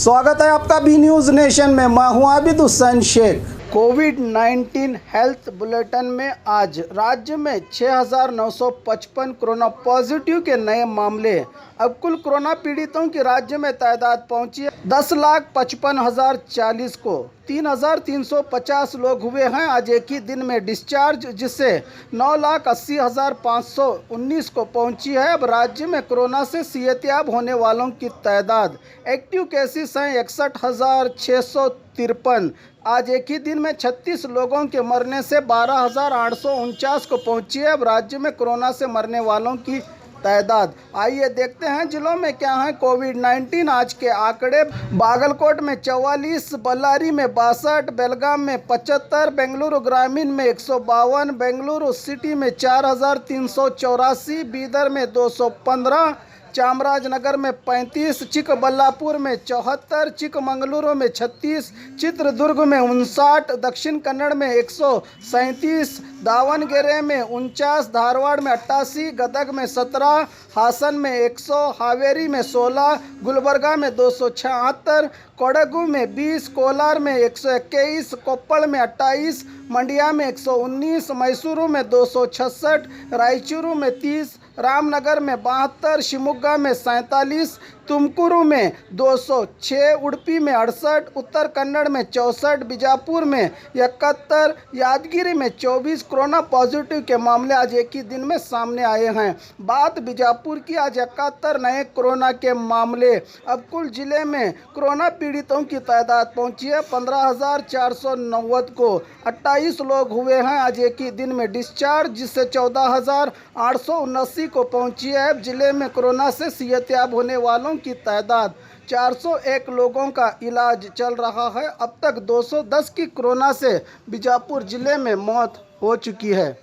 स्वागत है आपका बी न्यूज़ नेशन में। मैं हूं आबिद हुसैन शेख। कोविड-19 हेल्थ बुलेटिन में आज राज्य में 6,955 कोरोना पॉजिटिव के नए मामले। अब कुल कोरोना पीड़ितों की राज्य में तादाद पहुंची है 10,55,040 को। 3,350 लोग हुए हैं आज एक ही दिन में डिस्चार्ज, जिससे 9,80,519 को पहुंची है। अब राज्य में कोरोना से सेहतयाब होने वालों की तादाद, एक्टिव केसेस हैं 61,653। आज एक ही दिन में 36 लोगों के मरने से 12,849 को पहुंची है अब राज्य में कोरोना से मरने वालों की तादाद। आइए देखते हैं जिलों में क्या है कोविड-19 आज के आंकड़े। बागलकोट में 44, बल्लारी में 62, बेलगाम में 75, बेंगलुरु ग्रामीण में 152, बेंगलुरु सिटी में 4,384, बीदर में 215, चामराजनगर में 35, चिकबल्लापुर में 74, चिकमंगलुरु में 36, चित्रदुर्ग में 59, दक्षिण कन्नड़ में 137, दावणगेरे में 49, धारवाड़ में 88, गदग में 17, हासन में 100, हावेरी में 16, गुलबर्गा में 276, कोडगु में 20, कोलार में 121, कोप्पल में 28, मंडिया में 119, मैसूरू में 266, रायचूरू में 30, रामनगर में 72, शिमोगा में 47, तुमकुरु में 206, उडुपी में 68, उत्तर कन्नड़ में 64, बीजापुर में 71, यादगिरी में 24 कोरोना पॉजिटिव के मामले आज एक ही दिन में सामने आए हैं। बात बीजापुर की, आज 71 नए कोरोना के मामले। अब कुल जिले में कोरोना पीड़ितों की तादाद पहुंची है 15,490 को। 28 लोग हुए हैं आज एक ही दिन में डिस्चार्ज, जिससे 14,879 को पहुंची है। अब जिले में कोरोना से सेहतयाब होने वालों की तादाद 401 लोगों का इलाज चल रहा है। अब तक 210 की कोरोना से बीजापुर जिले में मौत हो चुकी है।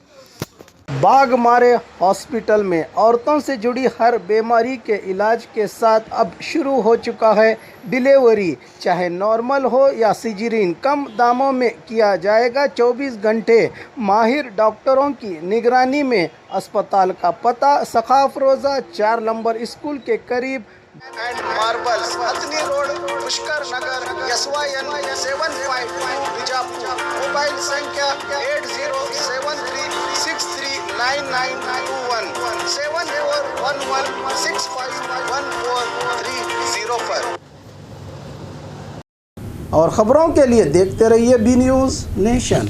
बाघमारे हॉस्पिटल में औरतों से जुड़ी हर बीमारी के इलाज के साथ अब शुरू हो चुका है डिलीवरी, चाहे नॉर्मल हो या सिजेरियन, कम दामों में किया जाएगा। 24 घंटे माहिर डॉक्टरों की निगरानी में। अस्पताल का पता सखाफ रोज़ा 4 नंबर स्कूल के करीब and marbles, Hathni road, Pushkar Nagar, SYN 752 Bijapur. Mobile संख्या 8073639921 7411651430 पर। और खबरों के लिए देखते रहिए बी न्यूज़ नेशन।